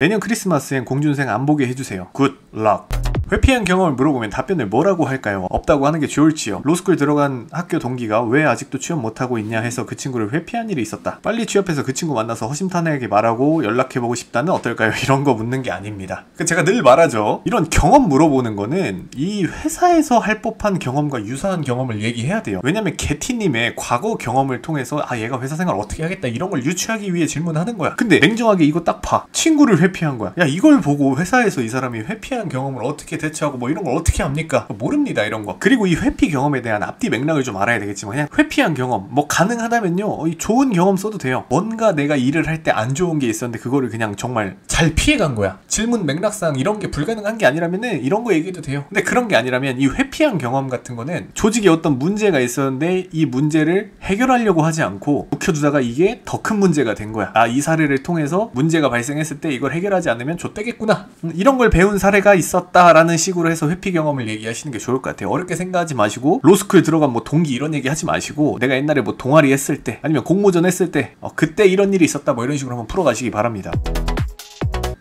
내년 크리스마스엔 공준생 안 보게 해주세요. 굿 럭. 회피한 경험을 물어보면 답변을 뭐라고 할까요? 없다고 하는 게 좋을지요? 로스쿨 들어간 학교 동기가 왜 아직도 취업 못하고 있냐 해서 그 친구를 회피한 일이 있었다. 빨리 취업해서 그 친구 만나서 허심탄회하게 말하고 연락해보고 싶다는 어떨까요? 이런 거 묻는 게 아닙니다. 제가 늘 말하죠. 이런 경험 물어보는 거는 이 회사에서 할 법한 경험과 유사한 경험을 얘기해야 돼요. 왜냐면 개티님의 과거 경험을 통해서 아 얘가 회사 생활 어떻게 하겠다 이런 걸 유추하기 위해 질문하는 거야. 근데 냉정하게 이거 딱 봐. 친구를 회피한 거야. 야 이걸 보고 회사에서 이 사람이 회피한 경험을 어떻게 대처하고 뭐 이런 걸 어떻게 합니까? 모릅니다 이런 거. 그리고 이 회피 경험에 대한 앞뒤 맥락을 좀 알아야 되겠지만 그냥 회피한 경험 뭐 가능하다면요 좋은 경험 써도 돼요. 뭔가 내가 일을 할 때 안 좋은 게 있었는데 그거를 그냥 정말 잘 피해간 거야. 질문 맥락상 이런 게 불가능한 게 아니라면은 이런 거 얘기해도 돼요. 근데 그런 게 아니라면 이 회피한 경험 같은 거는 조직에 어떤 문제가 있었는데 이 문제를 해결하려고 하지 않고 묵혀두다가 이게 더 큰 문제가 된 거야. 아 이 사례를 통해서 문제가 발생했을 때 이걸 해결하지 않으면 좆되겠구나. 이런 걸 배운 사례가 있었다라는 식으로 해서 회피 경험을 얘기하시는 게 좋을 것 같아요. 어렵게 생각하지 마시고 로스쿨 들어간 뭐 동기 이런 얘기 하지 마시고 내가 옛날에 뭐 동아리 했을 때 아니면 공모전 했을 때 그때 이런 일이 있었다 뭐 이런 식으로 한번 풀어가시기 바랍니다.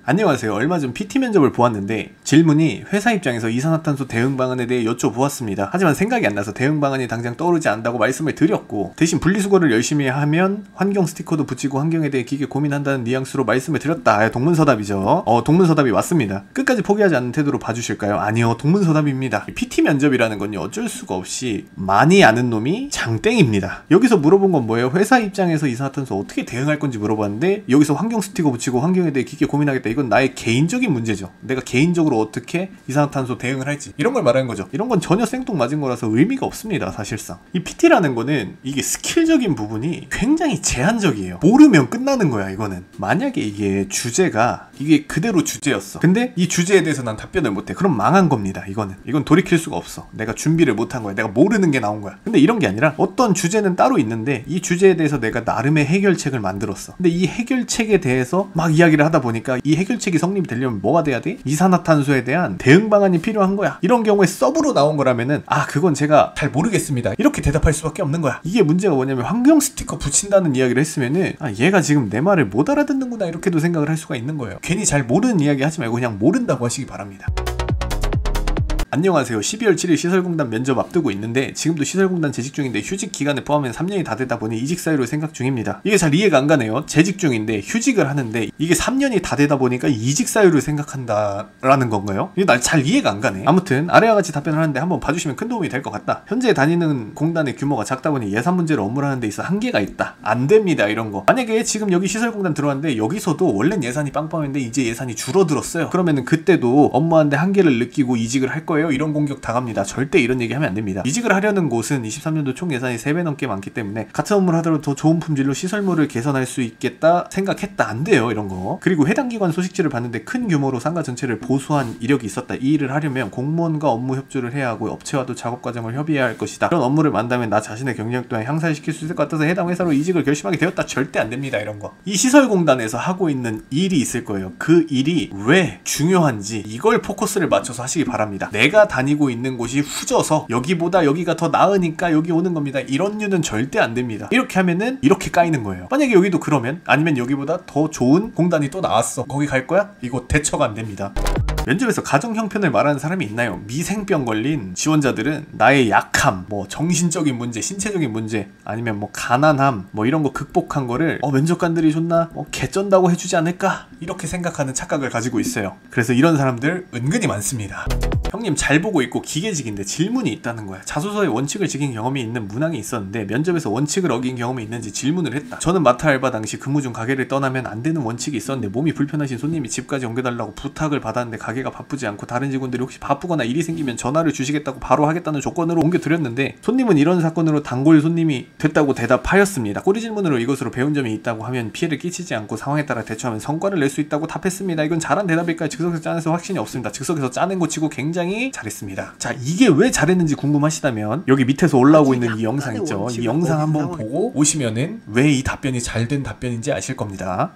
안녕하세요. 얼마 전 PT 면접을 보았는데 질문이 회사 입장에서 이산화탄소 대응 방안에 대해 여쭤보았습니다. 하지만 생각이 안 나서 대응 방안이 당장 떠오르지 않는다고 말씀을 드렸고 대신 분리수거를 열심히 하면 환경 스티커도 붙이고 환경에 대해 깊게 고민한다는 뉘앙스로 말씀을 드렸다. 동문서답이죠. 동문서답이 맞습니다. 끝까지 포기하지 않는 태도로 봐주실까요? 아니요. 동문서답입니다. PT 면접이라는 건요. 어쩔 수가 없이 많이 아는 놈이 장땡입니다. 여기서 물어본 건 뭐예요? 회사 입장에서 이산화탄소 어떻게 대응할 건지 물어봤는데 여기서 환경 스티커 붙이고 환경에 대해 깊게 고민하겠다. 이건 나의 개인적인 문제죠. 내가 개인적으로 어떻게 이산화탄소 대응을 할지 이런 걸 말하는 거죠. 이런 건 전혀 생뚱맞은 거라서 의미가 없습니다. 사실상 이 PT라는 거는 이게 스킬적인 부분이 굉장히 제한적이에요. 모르면 끝나는 거야. 이거는 만약에 이게 주제가 이게 그대로 주제였어. 근데 이 주제에 대해서 난 답변을 못해. 그럼 망한 겁니다. 이건 돌이킬 수가 없어. 내가 준비를 못한 거야. 내가 모르는 게 나온 거야. 근데 이런 게 아니라 어떤 주제는 따로 있는데 이 주제에 대해서 내가 나름의 해결책을 만들었어. 근데 이 해결책에 대해서 막 이야기를 하다 보니까 이 해결책이 성립이 되려면 뭐가 돼야 돼? 이산화탄소에 대한 대응 방안이 필요한 거야. 이런 경우에 서브로 나온 거라면은 그건 제가 잘 모르겠습니다. 이렇게 대답할 수밖에 없는 거야. 이게 문제가 뭐냐면 환경 스티커 붙인다는 이야기를 했으면은 얘가 지금 내 말을 못 알아듣는구나 이렇게도 생각을 할 수가 있는 거예요. 괜히 잘 모르는 이야기 하지 말고 그냥 모른다고 하시기 바랍니다. 안녕하세요. 12월 7일 시설공단 면접 앞두고 있는데 지금도 시설공단 재직 중인데 휴직 기간을 포함해 3년이 다 되다 보니 이직 사유를 생각 중입니다. 이게 잘 이해가 안 가네요. 재직 중인데 휴직을 하는데 이게 3년이 다 되다 보니까 이직 사유를 생각한다라는 건가요? 이게 날 잘 이해가 안 가네. 아무튼 아래와 같이 답변을 하는데 한번 봐주시면 큰 도움이 될 것 같다. 현재 다니는 공단의 규모가 작다 보니 예산 문제를 업무를 하는 데 있어 한계가 있다. 안 됩니다. 이런 거. 만약에 지금 여기 시설공단 들어왔는데 여기서도 원래는 예산이 빵빵했는데 이제 예산이 줄어들었어요. 그러면은 그때도 업무하는데 한계를 느끼고 이직을 할 거예요? 이런 공격 당합니다. 절대 이런 얘기 하면 안 됩니다. 이직을 하려는 곳은 23년도 총 예산이 3배 넘게 많기 때문에 같은 업무를 하더라도 더 좋은 품질로 시설물을 개선할 수 있겠다 생각했다. 안 돼요. 이런 거. 그리고 해당 기관 소식지를 봤는데 큰 규모로 상가 전체를 보수한 이력이 있었다. 이 일을 하려면 공무원과 업무 협조를 해야 하고 업체와도 작업 과정을 협의해야 할 것이다. 이런 업무를 만다면 나 자신의 경력 또한 향상시킬 수 있을 것 같아서 해당 회사로 이직을 결심하게 되었다. 절대 안 됩니다. 이런 거. 이 시설공단에서 하고 있는 일이 있을 거예요. 그 일이 왜 중요한지 이걸 포커스를 맞춰서 하시기 바랍니다. 내가 다니고 있는 곳이 후져서 여기보다 여기가 더 나으니까 여기 오는 겁니다. 이런 류는 절대 안 됩니다. 이렇게 하면은 이렇게 까이는 거예요. 만약에 여기도 그러면 아니면 여기보다 더 좋은 공단이 또 나왔어. 거기 갈 거야? 이거 대처가 안 됩니다. 면접에서 가정 형편을 말하는 사람이 있나요? 미생병 걸린 지원자들은 나의 약함, 뭐 정신적인 문제, 신체적인 문제, 아니면 뭐 가난함, 뭐 이런 거 극복한 거를 면접관들이 존나 개쩐다고 해주지 않을까? 이렇게 생각하는 착각을 가지고 있어요. 그래서 이런 사람들 은근히 많습니다. 형님 잘 보고 있고 기계직인데 질문이 있다는 거야. 자소서에 원칙을 지킨 경험이 있는 문항이 있었는데 면접에서 원칙을 어긴 경험이 있는지 질문을 했다. 저는 마트 알바 당시 근무 중 가게를 떠나면 안 되는 원칙이 있었는데 몸이 불편하신 손님이 집까지 옮겨달라고 부탁을 받았는데 가게가 바쁘지 않고 다른 직원들이 혹시 바쁘거나 일이 생기면 전화를 주시겠다고 바로 하겠다는 조건으로 옮겨드렸는데 손님은 이런 사건으로 단골 손님이 됐다고 대답하였습니다. 꼬리 질문으로 이것으로 배운 점이 있다고 하면 피해를 끼치지 않고 상황에 따라 대처하면 성과를 낼 수 있다고 답했습니다. 이건 잘한 대답일까요? 즉석에서 짜내서 확신이 없습니다. 즉석에서 짜낸 거 치고 굉장히 잘했습니다. 자, 이게 왜 잘했는지 궁금하시다면 여기 밑에서 올라오고 있는 이 영상 있죠? 이 영상 한번 보고 오시면은 왜 이 답변이 잘된 답변인지 아실 겁니다.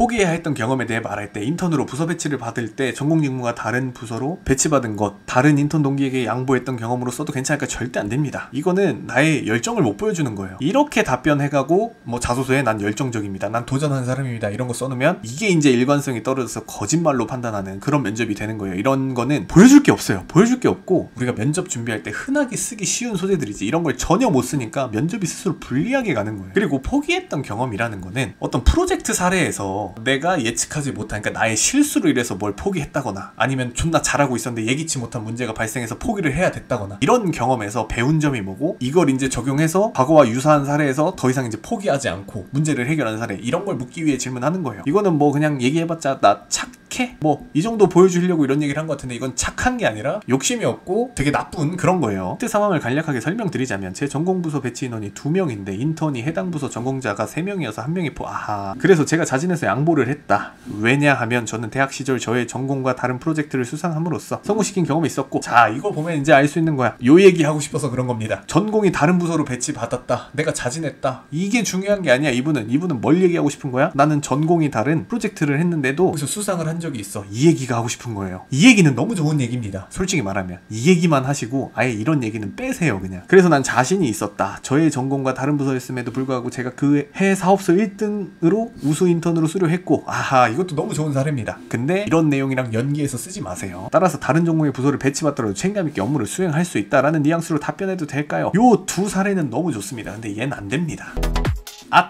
포기해야 했던 경험에 대해 말할 때, 인턴으로 부서 배치를 받을 때 전공 직무가 다른 부서로 배치받은 것, 다른 인턴 동기에게 양보했던 경험으로 써도 괜찮을까? 절대 안 됩니다. 이거는 나의 열정을 못 보여주는 거예요. 이렇게 답변해가고 뭐 자소서에 난 열정적입니다, 난 도전한 사람입니다, 이런 거 써놓으면 이게 이제 일관성이 떨어져서 거짓말로 판단하는 그런 면접이 되는 거예요. 이런 거는 보여줄 게 없어요. 보여줄 게 없고, 우리가 면접 준비할 때 흔하게 쓰기 쉬운 소재들이지 이런 걸 전혀 못 쓰니까 면접이 스스로 불리하게 가는 거예요. 그리고 포기했던 경험이라는 거는 어떤 프로젝트 사례에서 내가 예측하지 못한, 그러니까 나의 실수로 인해서 뭘 포기했다거나, 아니면 존나 잘하고 있었는데 예기치 못한 문제가 발생해서 포기를 해야 됐다거나, 이런 경험에서 배운 점이 뭐고, 이걸 이제 적용해서 과거와 유사한 사례에서 더 이상 이제 포기하지 않고 문제를 해결하는 사례, 이런 걸 묻기 위해 질문하는 거예요. 이거는 뭐 그냥 얘기해봤자 나 착해? 뭐 이 정도 보여주려고 이런 얘기를 한 것 같은데, 이건 착한 게 아니라 욕심이 없고 되게 나쁜 그런 거예요. 그때 상황을 간략하게 설명드리자면, 제 전공부서 배치 인원이 2명인데 인턴이 해당 부서 전공자가 3명이어서 1명이 그래서 제가 자진해서 양보를 했다. 왜냐 하면 저는 대학 시절 저의 전공과 다른 프로젝트를 수상함으로써 성공시킨 경험이 있었고, 자, 이거 보면 이제 알 수 있는 거야. 요 얘기 하고 싶어서 그런 겁니다. 전공이 다른 부서로 배치받았다, 내가 자진했다, 이게 중요한 게 아니야. 이분은 뭘 얘기하고 싶은 거야? 나는 전공이 다른 프로젝트를 했는데도 거기서 수상을 한 적이 있어, 이 얘기가 하고 싶은 거예요. 이 얘기는 너무 좋은 얘기입니다. 솔직히 말하면 이 얘기만 하시고 아예 이런 얘기는 빼세요 그냥. 그래서 난 자신이 있었다, 저의 전공과 다른 부서였음에도 불구하고 제가 그 해 사업소 1등으로 우수 인턴으로 수료했고, 아하, 이것도 너무 좋은 사례입니다. 근데 이런 내용이랑 연기해서 쓰지 마세요. 따라서 다른 전공의 부서를 배치받더라도 책임감 있게 업무를 수행할 수 있다라는 뉘앙스로 답변해도 될까요? 요 두 사례는 너무 좋습니다. 근데 얘는 안 됩니다.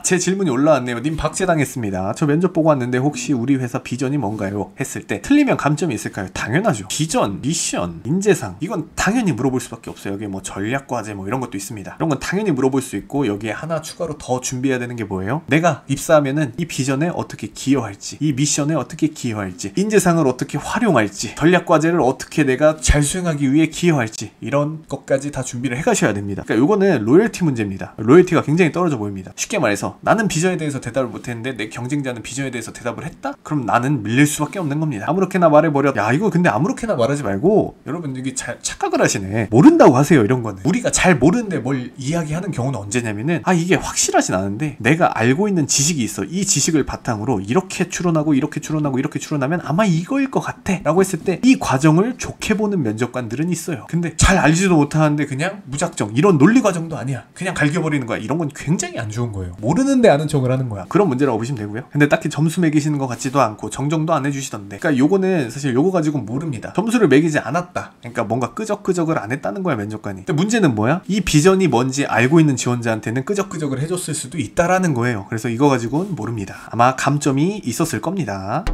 제 질문이 올라왔네요. 님 박제당했습니다. 저 면접 보고 왔는데 혹시 우리 회사 비전이 뭔가요? 했을 때 틀리면 감점이 있을까요? 당연하죠. 비전, 미션, 인재상, 이건 당연히 물어볼 수밖에 없어요. 여기에 뭐 전략과제 뭐 이런 것도 있습니다. 이런 건 당연히 물어볼 수 있고, 여기에 하나 추가로 더 준비해야 되는 게 뭐예요? 내가 입사하면은 이 비전에 어떻게 기여할지, 이 미션에 어떻게 기여할지, 인재상을 어떻게 활용할지, 전략과제를 어떻게 내가 잘 수행하기 위해 기여할지, 이런 것까지 다 준비를 해가셔야 됩니다. 그러니까 요거는 로열티 문제입니다. 로열티가 굉장히 떨어져 보입니다. 쉽게 말해서 나는 비전에 대해서 대답을 못했는데 내 경쟁자는 비전에 대해서 대답을 했다? 그럼 나는 밀릴 수밖에 없는 겁니다. 아무렇게나 말해버려. 야, 이거 근데 아무렇게나 말하지 말고, 여러분 이게 잘 착각을 하시네. 모른다고 하세요. 이런 거는 우리가 잘 모르는데 뭘 이야기하는 경우는 언제냐면은, 이게 확실하진 않은데 내가 알고 있는 지식이 있어, 이 지식을 바탕으로 이렇게 추론하고 이렇게 추론하고 이렇게 추론하면 아마 이거일 것 같아 라고 했을 때 이 과정을 좋게 보는 면접관들은 있어요. 근데 잘 알지도 못하는데 그냥 무작정, 이런 논리 과정도 아니야, 그냥 갈겨버리는 거야. 이런 건 굉장히 안 좋은 거예요. 모르는데 아는 척을 하는 거야. 그런 문제라고 보시면 되고요. 근데 딱히 점수 매기시는 것 같지도 않고 정정도 안 해주시던데, 그러니까 요거는 사실 요거 가지고 모릅니다. 점수를 매기지 않았다, 그러니까 뭔가 끄적끄적을 안 했다는 거야 면접관이. 근데 문제는 뭐야? 이 비전이 뭔지 알고 있는 지원자한테는 끄적끄적을 해줬을 수도 있다라는 거예요. 그래서 이거 가지고는 모릅니다. 아마 감점이 있었을 겁니다.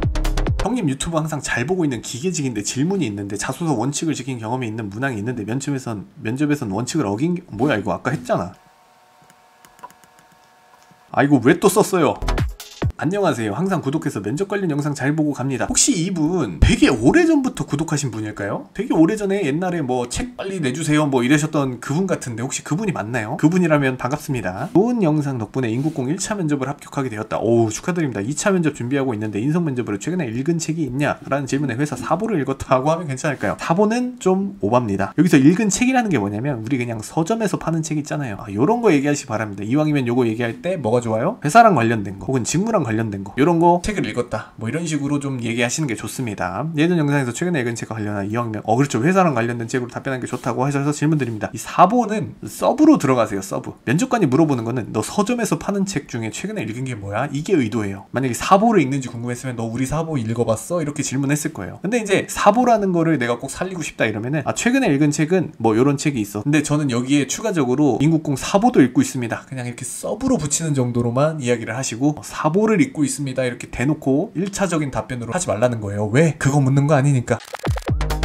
형님 유튜브 항상 잘 보고 있는 기계직인데 질문이 있는데, 자소서 원칙을 지킨 경험이 있는 문항이 있는데 면접에선 원칙을 어긴 뭐야 이거 아까 했잖아. 이거 왜 또 썼어요? 안녕하세요. 항상 구독해서 면접 관련 영상 잘 보고 갑니다. 혹시 이분 되게 오래전부터 구독하신 분일까요? 되게 오래전에 옛날에 뭐 책 빨리 내주세요 뭐 이러셨던 그분 같은데, 혹시 그분이 맞나요? 그분이라면 반갑습니다. 좋은 영상 덕분에 인국공 1차 면접을 합격하게 되었다. 오, 축하드립니다. 2차 면접 준비하고 있는데 인성 면접으로 최근에 읽은 책이 있냐? 라는 질문에 회사 사보를 읽었다고 하면 괜찮을까요? 사보는 좀 오바입니다. 여기서 읽은 책이라는 게 뭐냐면, 우리 그냥 서점에서 파는 책 있잖아요. 요런 거 얘기하시기 바랍니다. 이왕이면 요거 얘기할 때 뭐가 좋아요? 회사랑 관련된 거, 혹은 직무랑 관련된 거, 이런 거 책을 읽었다 뭐 이런 식으로 좀 얘기하시는 게 좋습니다. 예전 영상에서 최근에 읽은 책과 관련한 이왕이면 그렇죠, 회사랑 관련된 책으로 답변하는 게 좋다고 하셔서 질문드립니다. 이 사보는 서브로 들어가세요. 서브. 면접관이 물어보는 거는 너 서점에서 파는 책 중에 최근에 읽은 게 뭐야? 이게 의도예요. 만약에 사보를 읽는지 궁금했으면 너 우리 사보 읽어봤어? 이렇게 질문했을 거예요. 근데 이제 사보라는 거를 내가 꼭 살리고 싶다 이러면은, 최근에 읽은 책은 뭐 요런 책이 있어, 근데 저는 여기에 추가적으로 인국공 사보도 읽고 있습니다, 그냥 이렇게 서브로 붙이는 정도로만 이야기를 하시고, 사보를 읽고 있습니다 이렇게 대놓고 1차적인 답변으로 하지 말라는 거예요. 왜? 그거 묻는 거 아니니까.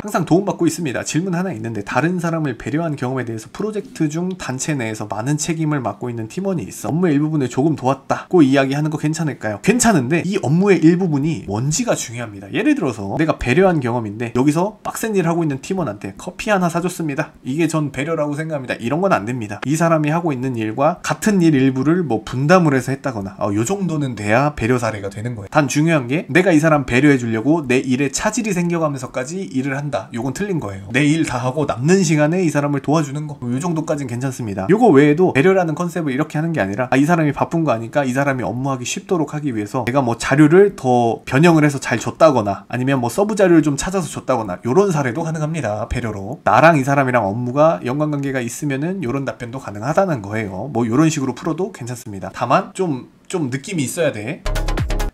항상 도움받고 있습니다. 질문 하나 있는데, 다른 사람을 배려한 경험에 대해서 프로젝트 중 단체 내에서 많은 책임을 맡고 있는 팀원이 있어. 업무의 일부분을 조금 도왔다고 이야기하는 거 괜찮을까요? 괜찮은데 이 업무의 일부분이 뭔지가 중요합니다. 예를 들어서 내가 배려한 경험인데 여기서 빡센 일 하고 있는 팀원한테 커피 하나 사줬습니다. 이게 전 배려라고 생각합니다. 이런 건 안 됩니다. 이 사람이 하고 있는 일과 같은 일 일부를 뭐 분담을 해서 했다거나 요 정도는 돼야 배려 사례가 되는 거예요. 단 중요한 게, 내가 이 사람 배려해 주려고 내 일에 차질이 생겨가면서까지 일을 한다 한다. 요건 틀린 거예요. 내 일 다 하고 남는 시간에 이 사람을 도와주는 거. 요 정도까진 괜찮습니다. 요거 외에도 배려라는 컨셉을 이렇게 하는 게 아니라 이 사람이 바쁜 거 아니까 이 사람이 업무하기 쉽도록 하기 위해서 내가 뭐 자료를 더 변형을 해서 잘 줬다거나 아니면 뭐 서브 자료를 좀 찾아서 줬다거나 요런 사례도 가능합니다. 배려로. 나랑 이 사람이랑 업무가 연관관계가 있으면은 요런 답변도 가능하다는 거예요. 뭐 요런 식으로 풀어도 괜찮습니다. 다만 좀 느낌이 있어야 돼.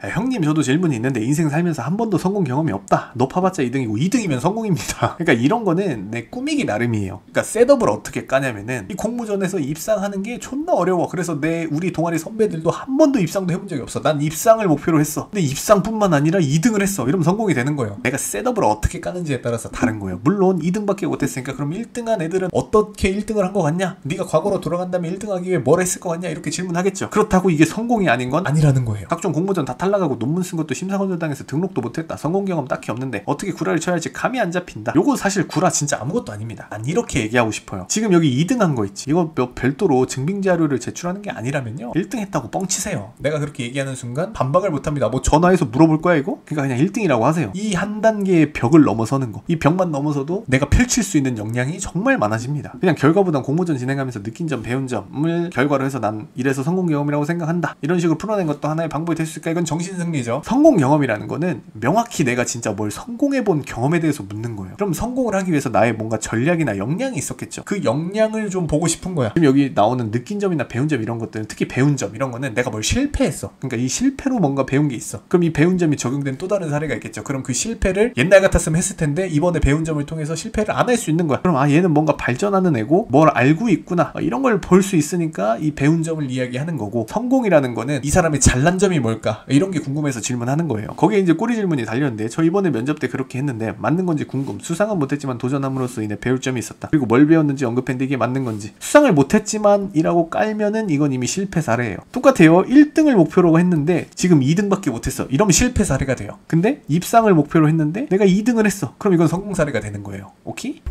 형님 저도 질문이 있는데 인생 살면서 한 번도 성공 경험이 없다. 높아봤자 2등이고 2등이면 성공입니다. 그러니까 이런 거는 내 꾸미기 나름이에요. 그러니까 셋업을 어떻게 까냐면은 이 공모전에서 입상하는 게 존나 어려워. 그래서 우리 동아리 선배들도 한 번도 입상도 해본 적이 없어. 난 입상을 목표로 했어. 근데 입상뿐만 아니라 2등을 했어. 이러면 성공이 되는 거예요. 내가 셋업을 어떻게 까는지에 따라서 다른 거예요. 물론 2등밖에 못했으니까 그럼 1등한 애들은 어떻게 1등을 한 거 같냐? 네가 과거로 돌아간다면 1등하기 위해 뭘 했을 거 같냐? 이렇게 질문하겠죠. 그렇다고 이게 성공이 아닌 건 아니라는 거예요. 각종 공모전 다 탈락하고 논문 쓴 것도 심사거절당해서 등록도 못했다. 성공 경험 딱히 없는데 어떻게 구라를 쳐야 할지 감이 안 잡힌다. 요거 사실 구라 진짜 아무것도 아닙니다. 난 이렇게 얘기하고 싶어요. 지금 여기 2등 한 거 있지. 이거 별도로 증빙 자료를 제출하는 게 아니라면요 1등 했다고 뻥치세요. 내가 그렇게 얘기하는 순간 반박을 못합니다. 뭐 전화해서 물어볼 거야 이거? 그러니까 그냥 1등이라고 하세요. 이 한 단계의 벽을 넘어서는 거. 이 벽만 넘어서도 내가 펼칠 수 있는 역량이 정말 많아집니다. 그냥 결과보단 공모전 진행하면서 느낀 점 배운 점을 결과로 해서 난 이래서 성공 경험이라고 생각한다. 이런 식으로 풀어낸 것도 하나의 방법이 될 수 있을까? 이건 정신승리죠. 성공 경험이라는 거는 명확히 내가 진짜 뭘 성공해본 경험에 대해서 묻는 거예요. 그럼 성공을 하기 위해서 나의 뭔가 전략이나 역량이 있었겠죠. 그 역량을 좀 보고 싶은 거야. 지금 여기 나오는 느낀 점이나 배운 점 이런 것들은 특히 배운 점 이런 거는 내가 뭘 실패했어. 그러니까 이 실패로 뭔가 배운 게 있어. 그럼 이 배운 점이 적용된 또 다른 사례가 있겠죠. 그럼 그 실패를 옛날 같았으면 했을 텐데 이번에 배운 점을 통해서 실패를 안 할 수 있는 거야. 그럼 얘는 뭔가 발전하는 애고 뭘 알고 있구나. 이런 걸 볼 수 있으니까 이 배운 점을 이야기하는 거고 성공이라는 거는 이 사람의 잘난 점이 뭘까? 이런 게 궁금해서 질문하는 거예요. 거기에 이제 꼬리 질문이 달렸는데 저 이번에 면접 때 그렇게 했는데 맞는 건지 궁금. 수상은 못했지만 도전함으로써 인해 배울 점이 있었다. 그리고 뭘 배웠는지 언급했는데 이게 맞는 건지. 수상을 못했지만 이라고 깔면은 이건 이미 실패 사례예요. 똑같아요. 1등을 목표로 했는데 지금 2등밖에 못했어. 이러면 실패 사례가 돼요. 근데 입상을 목표로 했는데 내가 2등을 했어. 그럼 이건 성공 사례가 되는 거예요. 오케이?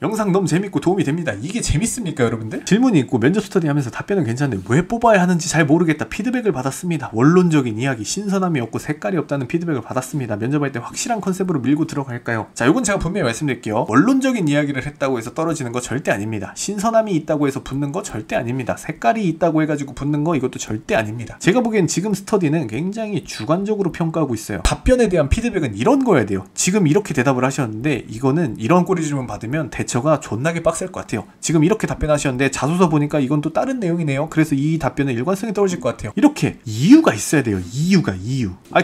영상 너무 재밌고 도움이 됩니다. 이게 재밌습니까 여러분들? 질문이 있고 면접 스터디 하면서 답변은 괜찮은데 왜 뽑아야 하는지 잘 모르겠다. 피드백을 받았습니다. 원론적인 이야기, 신선함이 없고 색깔이 없다는 피드백을 받았습니다. 면접할 때 확실한 컨셉으로 밀고 들어갈까요? 자, 이건 제가 분명히 말씀드릴게요. 원론적인 이야기를 했다고 해서 떨어지는 거 절대 아닙니다. 신선함이 있다고 해서 붙는 거 절대 아닙니다. 색깔이 있다고 해가지고 붙는 거 이것도 절대 아닙니다. 제가 보기엔 지금 스터디는 굉장히 주관적으로 평가하고 있어요. 답변에 대한 피드백은 이런 거여야 돼요. 지금 이렇게 대답을 하셨는데 이거는 이런 꼬리 질문 받으면 대처가 존나게 빡셀 것 같아요. 지금 이렇게 답변하셨는데 자소서 보니까 이건 또 다른 내용이네요. 그래서 이 답변은 일관성이 떨어질 것 같아요. 이렇게 이유가 있어야 돼요. 이유.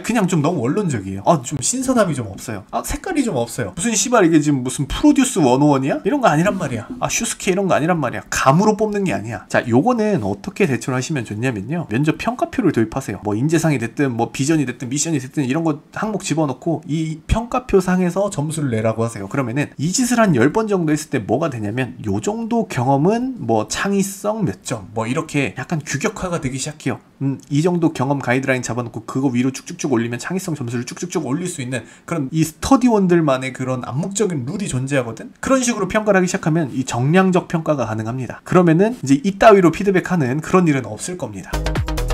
그냥 좀 너무 원론적이에요. 좀 신선함이 좀 없어요. 색깔이 좀 없어요. 무슨 씨발 이게 지금 무슨 프로듀스 101이야? 이런 거 아니란 말이야. 슈스케 이런 거 아니란 말이야. 감으로 뽑는 게 아니야. 자, 요거는 어떻게 대처를 하시면 좋냐면요. 면접 평가표를 도입하세요. 뭐 인재상이 됐든 뭐 비전이 됐든 미션이 됐든 이런 거 항목 집어넣고 이 평가표 상에서 점수를 내라고 하세요. 그러면은 이 짓을 한 10번 정도 했을 때 뭐가 되냐면 요 정도 경험은 뭐 창의성 몇 점 뭐 이렇게 약간 규격화가 되기 시작해요. 이 정도 경험 가이드라인 잡아놓고 그거 위로 쭉쭉쭉 올리면 창의성 점수를 쭉쭉쭉 올릴 수 있는 그런 이 스터디원들만의 그런 암묵적인 룰이 존재하거든. 그런 식으로 평가를 하기 시작하면 이 정량적 평가가 가능합니다. 그러면은 이제 이따위로 피드백하는 그런 일은 없을 겁니다.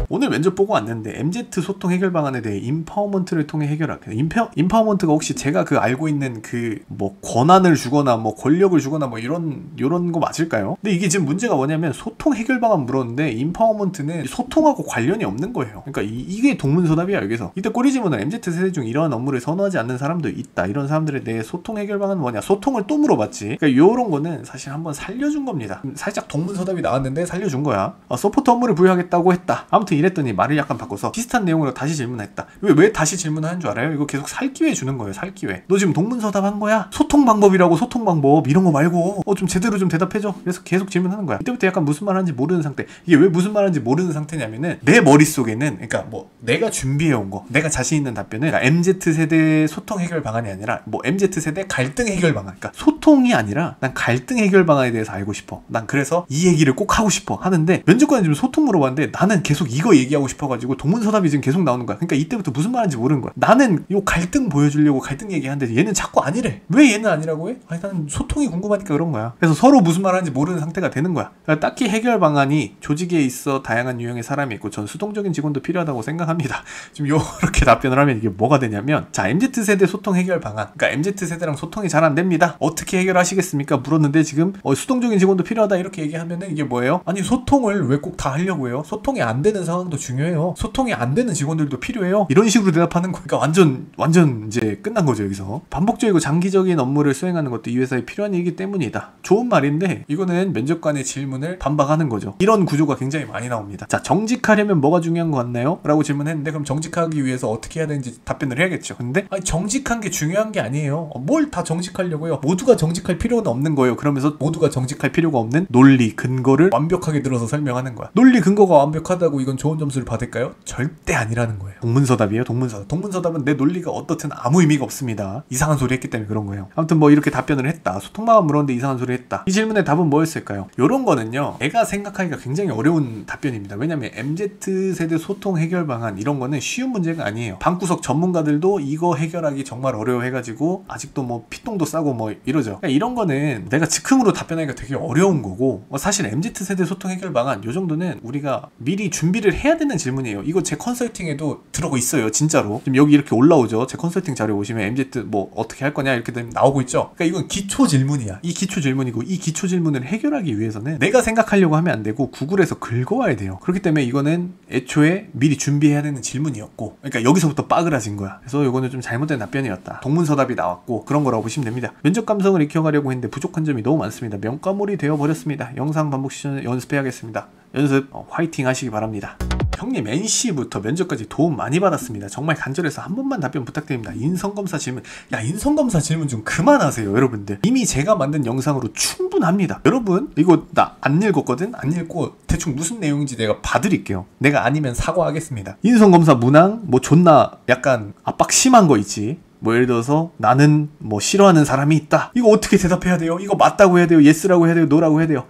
오늘 면접 보고 왔는데 MZ 소통 해결 방안에 대해 인파워먼트를 통해 해결할게요. 인파워먼트가 혹시 제가 그 알고 있는 그 뭐 권한을 주거나 뭐 권력을 주거나 뭐 이런 거 맞을까요? 근데 이게 지금 문제가 뭐냐면 소통 해결 방안 물었는데 인파워먼트는 소통하고 관련이 없는 거예요. 그러니까 이게 동문서답이야 여기서. 이때 꼬리지문은 MZ 세대 중 이러한 업무를 선호하지 않는 사람도 있다. 이런 사람들에 대해 소통 해결 방안은 뭐냐? 소통을 또 물어봤지. 그러니까 요런 거는 사실 한번 살려준 겁니다. 살짝 동문서답이 나왔는데 살려준 거야. 서포트 업무를 부여하겠다고 했다. 아무튼 이랬더니 말을 약간 바꿔서 비슷한 내용으로 다시 질문했다. 왜 다시 질문하는 줄 알아요? 이거 계속 살 기회 주는 거예요. 살 기회. 너 지금 동문서답 한 거야? 소통 방법이라고. 소통 방법 이런 거 말고 좀 제대로 좀 대답해줘. 그래서 계속 질문하는 거야. 이때부터 약간 무슨 말 하는지 모르는 상태. 이게 왜 무슨 말 하는지 모르는 상태냐면은 내 머릿속에는 그러니까 뭐 내가 준비해온 거 내가 자신 있는 답변은 그러니까 MZ세대 소통 해결 방안이 아니라 뭐 MZ세대 갈등 해결 방안. 그러니까 소통이 아니라 난 갈등 해결 방안에 대해서 알고 싶어. 난 그래서 이 얘기를 꼭 하고 싶어 하는데 면접관이 지금 소통 물어봤는데 나는 계속 이거 얘기하고 싶어가지고 동문서답이 지금 계속 나오는 거야. 그러니까 이때부터 무슨 말인지 모르는 거야. 나는 요 갈등 보여주려고 갈등 얘기하는데 얘는 자꾸 아니래. 왜 얘는 아니라고 해? 아니 난 소통이 궁금하니까 그런 거야. 그래서 서로 무슨 말하는지 모르는 상태가 되는 거야. 그러니까 딱히 해결 방안이 조직에 있어 다양한 유형의 사람이 있고 전 수동적인 직원도 필요하다고 생각합니다. 지금 요렇게 답변을 하면 이게 뭐가 되냐면 자 MZ세대 소통 해결 방안. 그러니까 MZ세대랑 소통이 잘 안 됩니다. 어떻게 해결하시겠습니까? 물었는데 지금 수동적인 직원도 필요하다 이렇게 얘기하면은 이게 뭐예요? 아니 소통을 왜 꼭 다 하려고 해요? 소통이 안 되는 상황도 중요해요. 소통이 안 되는 직원들도 필요해요. 이런 식으로 대답하는 거니까 완전 이제 끝난 거죠. 여기서 반복적이고 장기적인 업무를 수행하는 것도 이 회사에 필요한 일이기 때문이다. 좋은 말인데 이거는 면접관의 질문을 반박하는 거죠. 이런 구조가 굉장히 많이 나옵니다. 자 정직하려면 뭐가 중요한 것 같나요? 라고 질문했는데 그럼 정직하기 위해서 어떻게 해야 되는지 답변을 해야겠죠. 근데 아니, 정직한 게 중요한 게 아니에요. 뭘 다 정직하려고요? 모두가 정직할 필요는 없는 거예요. 그러면서 모두가 정직할 필요가 없는 논리 근거를 완벽하게 들어서 설명하는 거야. 논리 근거가 완벽하다고 이건 좋은 점수를 받을까요? 절대 아니라는 거예요. 동문서답이에요. 동문서답. 동문서답은 내 논리가 어떻든 아무 의미가 없습니다. 이상한 소리 했기 때문에 그런 거예요. 아무튼 뭐 이렇게 답변을 했다. 소통방안 물었는데 이상한 소리 했다. 이 질문의 답은 뭐였을까요? 요런 거는요. 내가 생각하기가 굉장히 어려운 답변입니다. 왜냐면 MZ세대 소통 해결 방안 이런 거는 쉬운 문제가 아니에요. 방구석 전문가들도 이거 해결하기 정말 어려워해가지고 아직도 뭐 피똥도 싸고 뭐 이러죠. 그러니까 이런 거는 내가 즉흥으로 답변하기가 되게 어려운 거고 사실 MZ세대 소통 해결 방안 요 정도는 우리가 미리 준비를 해야 되는 질문이에요. 이거 제 컨설팅에도 들어가 있어요. 진짜로. 지금 여기 이렇게 올라오죠. 제 컨설팅 자료 보시면 MZ 뭐 어떻게 할 거냐 이렇게 되면 나오고 있죠. 그러니까 이건 기초 질문이야. 이 기초 질문이고 이 기초 질문을 해결하기 위해서는 내가 생각하려고 하면 안 되고 구글에서 긁어와야 돼요. 그렇기 때문에 이거는 애초에 미리 준비해야 되는 질문이었고 그러니까 여기서부터 빠그라진 거야. 그래서 이거는 좀 잘못된 답변이었다. 동문서답이 나왔고 그런 거라고 보시면 됩니다. 면접 감성을 익혀가려고 했는데 부족한 점이 너무 많습니다. 명과몰이 되어버렸습니다. 영상 반복 시즌 연습해야겠습니다. 연습 화이팅 하시기 바랍니다. 형님 NC부터 면접까지 도움 많이 받았습니다. 정말 간절해서 한 번만 답변 부탁드립니다. 인성검사 질문. 야 인성검사 질문 좀 그만하세요 여러분들. 이미 제가 만든 영상으로 충분합니다. 여러분 이거 나 안 읽었거든? 안 읽고 대충 무슨 내용인지 내가 봐드릴게요. 내가 아니면 사과하겠습니다. 인성검사 문항 뭐 존나 약간 압박 심한 거 있지. 뭐 예를 들어서 나는 뭐 싫어하는 사람이 있다. 이거 어떻게 대답해야 돼요? 이거 맞다고 해야 돼요? 예스라고 해야 돼요? 노라고 해야 돼요?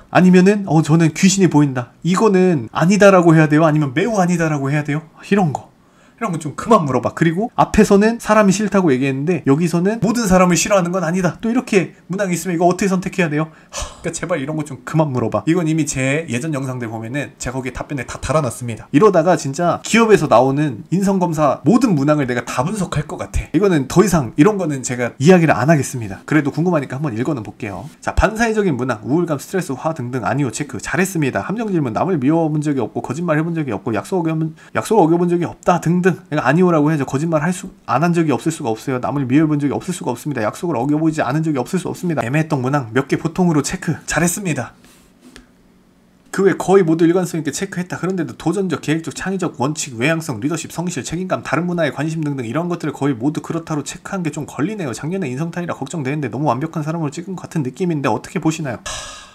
아니면은 저는 귀신이 보인다. 이거는 아니다라고 해야 돼요? 아니면 매우 아니다라고 해야 돼요? 이런 거 좀 그만 물어봐. 그리고 앞에서는 사람이 싫다고 얘기했는데 여기서는 모든 사람을 싫어하는 건 아니다. 또 이렇게 문항이 있으면 이거 어떻게 선택해야 돼요? 그러니까 제발 이런 거 좀 그만 물어봐. 이건 이미 제 예전 영상들 보면은 제가 거기에 답변을 다 달아놨습니다. 이러다가 진짜 기업에서 나오는 인성검사 모든 문항을 내가 다 분석할 것 같아. 이거는 더 이상 이런 거는 제가 이야기를 안 하겠습니다. 그래도 궁금하니까 한번 읽어는 볼게요. 자 반사회적인 문항, 우울감, 스트레스, 화 등등 아니요 체크. 잘했습니다. 함정 질문, 남을 미워본 적이 없고 거짓말 해본 적이 없고 약속 어겨본 적이 없다 등등. 내가 아니오라고 해야죠. 거짓말 안 한 적이 없을 수가 없어요. 남을 미워본 적이 없을 수가 없습니다. 약속을 어겨보지 않은 적이 없을 수 없습니다. 애매했던 문항 몇 개 보통으로 체크. 잘했습니다. 그 외 거의 모두 일관성 있게 체크했다. 그런데도 도전적, 계획적, 창의적, 원칙, 외향성, 리더십, 성실, 책임감, 다른 문화에 관심 등등 이런 것들을 거의 모두 그렇다로 체크한 게 좀 걸리네요. 작년에 인성탈이라 걱정되는데 너무 완벽한 사람으로 찍은 것 같은 느낌인데 어떻게 보시나요?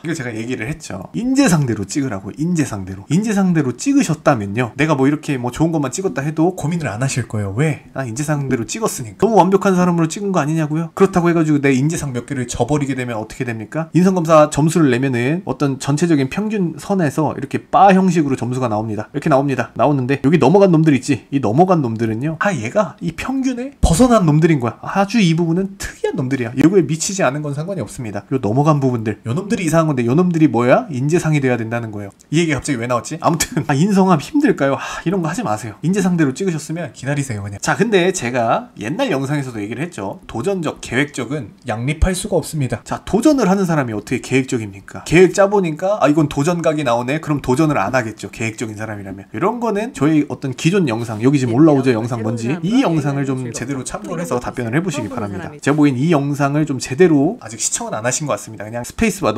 이거 제가 얘기를 했죠. 인재상대로 찍으라고. 인재상대로 찍으셨다면요 내가 뭐 이렇게 뭐 좋은 것만 찍었다 해도 고민을 안 하실 거예요. 왜? 난 인재상대로 찍었으니까. 너무 완벽한 사람으로 찍은 거 아니냐고요? 그렇다고 해가지고 내 인재상 몇 개를 져버리게 되면 어떻게 됩니까? 인성검사 점수를 내면은 어떤 전체적인 평균 선에서 이렇게 바 형식으로 점수가 나옵니다. 이렇게 나오는데 여기 넘어간 놈들 있지? 이 넘어간 놈들은요 얘가 이 평균에 벗어난 놈들인 거야. 아주 이 부분은 특이한 놈들이야. 이거에 미치지 않은 건 상관이 없습니다. 요 넘어간 부분들, 요 놈들이 이상한 건데 요 놈들이 뭐야? 인재상이 돼야 된다는 거예요. 이 얘기 갑자기 왜 나왔지? 아무튼 인성함 힘들까요? 이런 거 하지 마세요. 인재상대로 찍으셨으면 기다리세요 그냥. 자 근데 제가 옛날 영상에서도 얘기를 했죠. 도전적, 계획적은 양립할 수가 없습니다. 자 도전을 하는 사람이 어떻게 계획적입니까? 계획 짜보니까 이건 도전각이 나오네? 그럼 도전을 안 하겠죠. 계획적인 사람이라면. 이런 거는 저희 어떤 기존 영상 여기 지금 올라오죠. 영상 뭔지. 이 영상을 좀 제대로 참고를 해서 답변을 해보시기 바랍니다. 제가 보기엔 이 영상을 좀 제대로 아직 시청은 안 하신 것 같습니다. 그냥 스페이스바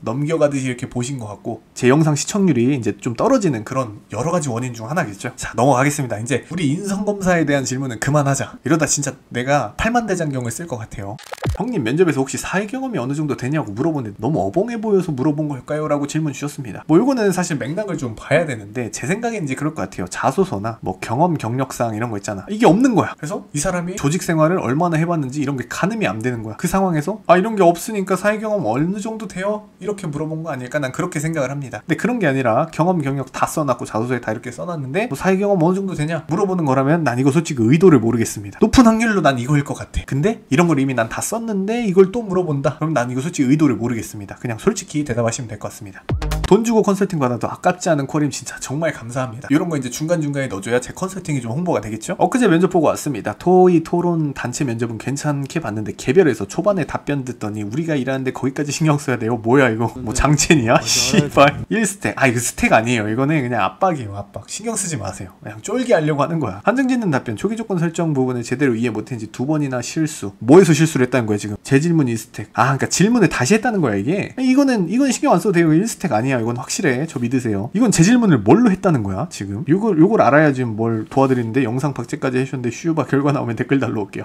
넘겨가듯이 이렇게 보신 것 같고 제 영상 시청률이 이제 좀 떨어지는 그런 여러 가지 원인 중 하나겠죠. 자 넘어가겠습니다. 이제 우리 인성검사에 대한 질문은 그만하자. 이러다 진짜 내가 팔만대장경을 쓸 것 같아요. 형님 면접에서 혹시 사회 경험이 어느 정도 되냐고 물어보는데 너무 어벙해 보여서 물어본 걸까요? 라고 질문 주셨습니다. 뭐 이거는 사실 맥락을 좀 봐야 되는데 제 생각엔 이제 그럴 것 같아요. 자소서나 뭐 경험 경력상 이런 거 있잖아. 이게 없는 거야. 그래서 이 사람이 조직 생활을 얼마나 해봤는지 이런 게 가늠이 안 되는 거야. 그 상황에서 이런 게 없으니까 사회 경험 어느 정도 돼요? 이렇게 물어본 거 아닐까? 난 그렇게 생각을 합니다. 근데 그런 게 아니라 경험 경력 다 써놨고 자소서에 다 이렇게 써놨는데 뭐 사회 경험 어느 정도 되냐? 물어보는 거라면 난 이거 솔직히 의도를 모르겠습니다. 높은 확률로 난 이거일 것 같아. 근데 이런 걸 이미 난 다 썼는데 이걸 또 물어본다? 그럼 난 이거 솔직히 의도를 모르겠습니다. 그냥 솔직히 대답하시면 될 것 같습니다. 돈 주고 컨설팅 받아도 아깝지 않은 퀄임 진짜 정말 감사합니다. 이런 거 이제 중간중간에 넣어줘야 제 컨설팅이 좀 홍보가 되겠죠? 엊그제 면접 보고 왔습니다. 토의 토론 단체 면접은 괜찮게 봤는데 개별에서 초반에 답변 듣더니 우리가 일하는데 거기까지 신경 써야 돼요? 뭐야 이거? 뭐 장첸이야? 씨발 1스택. 이거 스택 아니에요. 이거는 그냥 압박이에요. 압박. 신경 쓰지 마세요. 그냥 쫄게 하려고 하는 거야. 한정짓는 답변. 초기 조건 설정 부분을 제대로 이해 못했는지 2번이나 실수. 뭐에서 실수를 했다는 거야 지금? 제 질문 1스택. 그러니까 질문을 다시 했다는 거야 이게? 이건 신경 안 써도 돼요. 1스택 아니야. 이건 확실해. 저 믿으세요. 이건 제 질문을 뭘로 했다는 거야 지금? 요걸 알아야지 뭘 도와드리는데 영상 박제까지 해주셨는데 슈바 결과 나오면 댓글 달러 올게요.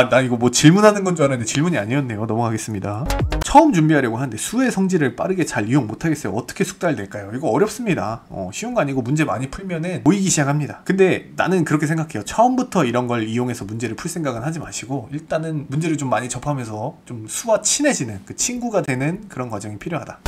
나 이거 뭐 질문하는 건 줄 알았는데 질문이 아니었네요. 넘어가겠습니다. 처음 준비하려고 하는데 수의 성질을 빠르게 잘 이용 못하겠어요. 어떻게 숙달될까요? 이거 어렵습니다. 쉬운 거 아니고 문제 많이 풀면은 보이기 시작합니다. 근데 나는 그렇게 생각해요. 처음부터 이런 걸 이용해서 문제를 풀 생각은 하지 마시고 일단은 문제를 좀 많이 접하면서 좀 수와 친해지는 그 친구가 되는 그런 과정이 필요하다.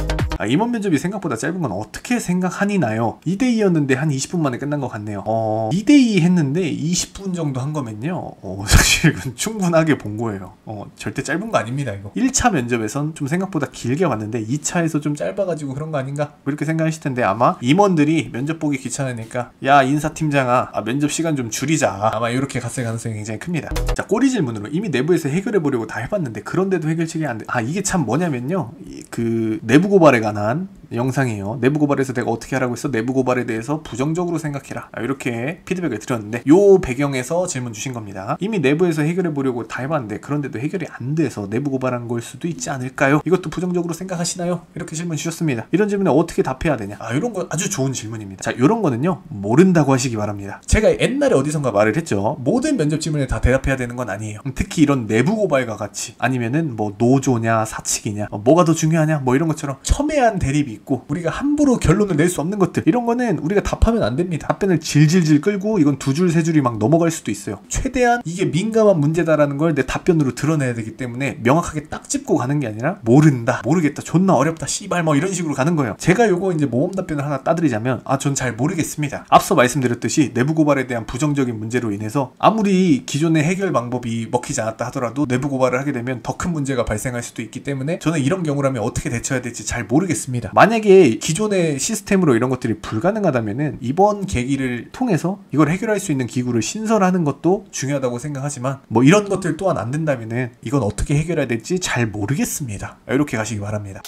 임원 면접이 생각보다 짧은 건 어떻게 생각하니나요? 2대2였는데 한 20분 만에 끝난 것 같네요. 2대2 했는데 20분 정도 한 거면요. 사실 이건 충분하게 본 거예요. 절대 짧은 거 아닙니다, 이거. 1차 면접에선 좀 생각보다 길게 왔는데 2차에서 좀 짧아가지고 그런 거 아닌가? 이렇게 생각하실 텐데 아마 임원들이 면접 보기 귀찮으니까 야, 인사팀장아, 면접 시간 좀 줄이자. 아마 이렇게 갔을 가능성이 굉장히 큽니다. 자, 꼬리 질문으로 이미 내부에서 해결해 보려고 다 해봤는데 그런데도 해결책이 안 돼. 이게 참 뭐냐면요. 그 내부 고발에 관한 영상이에요. 내부 고발에서 내가 어떻게 하라고 했어? 내부 고발에 대해서 부정적으로 생각해라. 이렇게 피드백을 드렸는데 요 배경에서 질문 주신 겁니다. 이미 내부에서 해결해 보려고 다 해봤는데 그런데도 해결이 안 돼서 내부 고발한 걸 수도 있지 않을까요? 이것도 부정적으로 생각하시나요? 이렇게 질문 주셨습니다. 이런 질문에 어떻게 답해야 되냐? 이런 거 아주 좋은 질문입니다. 자, 이런 거는요 모른다고 하시기 바랍니다. 제가 옛날에 어디선가 말을 했죠. 모든 면접 질문에 다 대답해야 되는 건 아니에요. 특히 이런 내부 고발과 같이 아니면은 뭐 노조냐 사측이냐 뭐가 더 중요하냐 뭐 이런 것처럼 첨예한 대립이 있고 우리가 함부로 결론을 낼 수 없는 것들, 이런 거는 우리가 답하면 안 됩니다. 답변을 질질질 끌고 이건 두 줄 세 줄이 막 넘어갈 수도 있어요. 최대한 이게 민감한 문제다라는 걸 내 답변으로 드러내야 되기 때문에 명확하게 딱 짚고 가는 게 아니라 모른다, 모르겠다, 존나 어렵다, 씨발 뭐 이런 식으로 가는 거예요. 제가 요거 이제 모범 답변을 하나 따드리자면 전 잘 모르겠습니다. 앞서 말씀드렸듯이 내부 고발에 대한 부정적인 문제로 인해서 아무리 기존의 해결 방법이 먹히지 않았다 하더라도 내부 고발을 하게 되면 더 큰 문제가 발생할 수도 있기 때문에 저는 이런 경우라면 어떻게 대처해야 될지 잘 모르겠습니다. 만약에 기존의 시스템으로 이런 것들이 불가능하다면은 이번 계기를 통해서 이걸 해결할 수 있는 기구를 신설하는 것도 중요하다고 생각하지만 뭐 이런 것들 또한 안 된다면은 이건 어떻게 해결해야 될지 잘 모르겠습니다. 이렇게 가시기 바랍니다.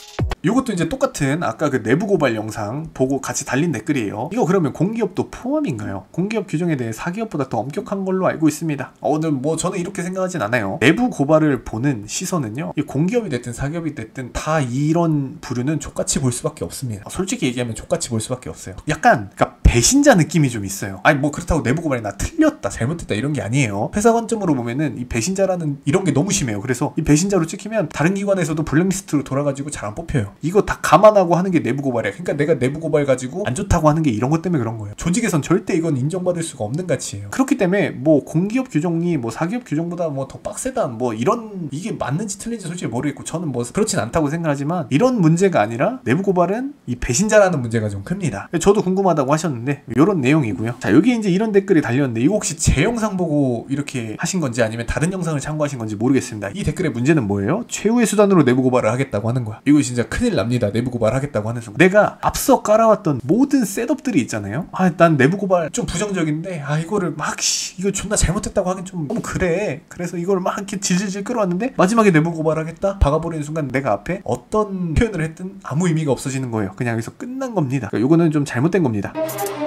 이것도 이제 똑같은 아까 그 내부 고발 영상 보고 같이 달린 댓글이에요. 이거 그러면 공기업도 포함인가요? 공기업 규정에 대해 사기업보다 더 엄격한 걸로 알고 있습니다. 뭐 저는 이렇게 생각하진 않아요. 내부 고발을 보는 시선은요, 이 공기업이 됐든 사기업이 됐든 다 이런 부류는 족같이 볼 수밖에 없습니다. 솔직히 얘기하면 족같이 볼 수밖에 없어요. 약간 그러니까 배신자 느낌이 좀 있어요. 뭐 그렇다고 내부 고발이 나 틀렸다, 잘못했다 이런 게 아니에요. 회사 관점으로 보면은 이 배신자라는 이런 게 너무 심해요. 그래서 이 배신자로 찍히면 다른 기관에서도 블랙리스트로 돌아가지고 잘 안 뽑혀요. 이거 다 감안하고 하는 게 내부 고발이야. 그러니까 내가 내부 고발 가지고 안 좋다고 하는 게 이런 것 때문에 그런 거예요. 조직에선 절대 이건 인정받을 수가 없는 가치예요. 그렇기 때문에 뭐 공기업 규정이 뭐 사기업 규정보다 뭐 더 빡세다 뭐 이런, 이게 맞는지 틀린지 솔직히 모르겠고 저는 뭐 그렇진 않다고 생각하지만 이런 문제가 아니라 내부 고발은 이 배신자라는 문제가 좀 큽니다. 저도 궁금하다고 하셨는데 이런 내용이고요. 자, 여기 이제 이런 댓글이 달렸는데 이거 혹시 제 영상 보고 이렇게 하신 건지 아니면 다른 영상을 참고하신 건지 모르겠습니다. 이 댓글의 문제는 뭐예요? 최후의 수단으로 내부 고발을 하겠다고 하는 거야. 이거 진짜 큰일 납니다. 내부 고발 하겠다고 하는 순간 내가 앞서 깔아왔던 모든 셋업들이 있잖아요. 난 내부 고발 좀 부정적인데 이거를 막 이거 존나 잘못했다고 하긴 좀 너무 그래. 그래서 이걸 막 이렇게 질질질 끌어왔는데 마지막에 내부 고발하겠다 박아버리는 순간 내가 앞에 어떤 표현을 했든 아무 의미가 없어지는 거예요. 그냥 여기서 끝난 겁니다. 그러니까 이거는 좀 잘못된 겁니다.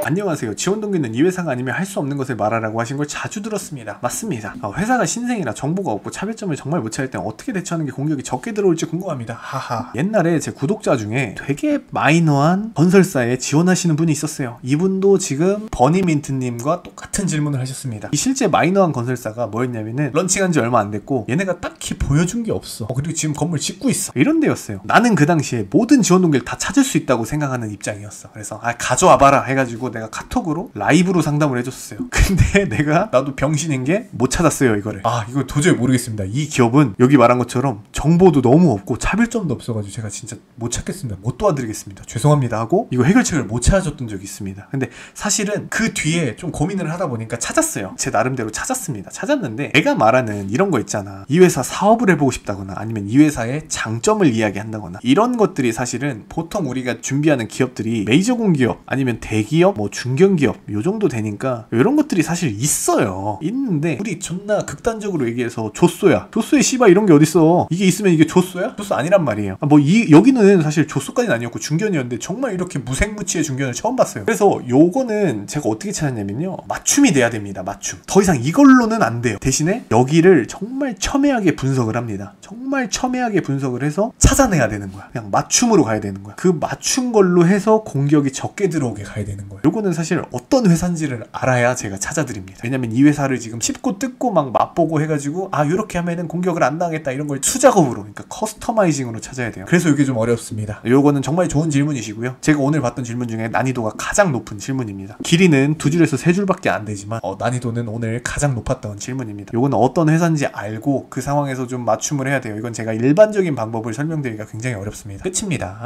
안녕하세요. 지원 동기는 이 회사가 아니면 할 수 없는 것을 말하라고 하신 걸 자주 들었습니다. 맞습니다. 회사가 신생이라 정보가 없고 차별점을 정말 못 찾을 땐 어떻게 대처하는 게 공격이 적게 들어올지 궁금합니다. 하하. 옛날에 제 구독자 중에 되게 마이너한 건설사에 지원하시는 분이 있었어요. 이분도 지금 버니민트님과 똑같은 질문을 하셨습니다. 이 실제 마이너한 건설사가 뭐였냐면은 런칭한 지 얼마 안 됐고 얘네가 딱히 보여준 게 없어. 그리고 지금 건물 짓고 있어. 이런 데였어요. 나는 그 당시에 모든 지원 동기를 다 찾을 수 있다고 생각하는 입장이었어. 그래서 가져와봐라 해가지고 내가 카톡으로 라이브로 상담을 해줬어요. 근데 나도 병신인 게 못 찾았어요, 이거를. 이거 도저히 모르겠습니다. 이 기업은 여기 말한 것처럼 정보도 너무 없고 차별점도 없어가지고 제가 진짜 못 찾겠습니다. 못 도와드리겠습니다. 죄송합니다 하고 이거 해결책을 못 찾아줬던 적이 있습니다. 근데 사실은 그 뒤에 좀 고민을 하다 보니까 찾았어요. 제 나름대로 찾았습니다. 찾았는데 내가 말하는 이런 거 있잖아. 이 회사 사업을 해보고 싶다거나 아니면 이 회사의 장점을 이야기한다거나 이런 것들이 사실은 보통 우리가 준비하는 기업들이 메이저 공기업 아니면 대기업 뭐 중견기업 요 정도 되니까 이런 것들이 사실 있어요. 있는데 우리 존나 극단적으로 얘기해서 조쏘야. 조쏘에 씨발 이런 게 어딨어. 이게 있으면 이게 조쏘야? 조쏘 아니란 말이에요. 여기는 사실 조쏘까지는 아니었고 중견이었는데 정말 이렇게 무색무취의 중견을 처음 봤어요. 그래서 요거는 제가 어떻게 찾았냐면요. 맞춤이 돼야 됩니다. 맞춤. 더 이상 이걸로는 안 돼요. 대신에 여기를 정말 첨예하게 분석을 합니다. 정말 첨예하게 분석을 해서 찾아내야 되는 거야. 그냥 맞춤으로 가야 되는 거야. 그 맞춤 걸로 해서 공격이 적게 들어오게 가야 되는 거예요. 요거는 사실 어떤 회사인지를 알아야 제가 찾아드립니다. 왜냐면 이 회사를 지금 씹고 뜯고 막 맛보고 해가지고 요렇게 하면은 공격을 안 당하겠다 이런 걸 수작업으로 그러니까 커스터마이징으로 찾아야 돼요. 그래서 이게 좀 어렵습니다. 요거는 정말 좋은 질문이시고요. 제가 오늘 봤던 질문 중에 난이도가 가장 높은 질문입니다. 길이는 2줄에서 3줄밖에 안 되지만 난이도는 오늘 가장 높았던 질문입니다. 요거는 어떤 회사인지 알고 그 상황에서 좀 맞춤을 해야 돼요. 이건 제가 일반적인 방법을 설명드리기가 굉장히 어렵습니다. 끝입니다.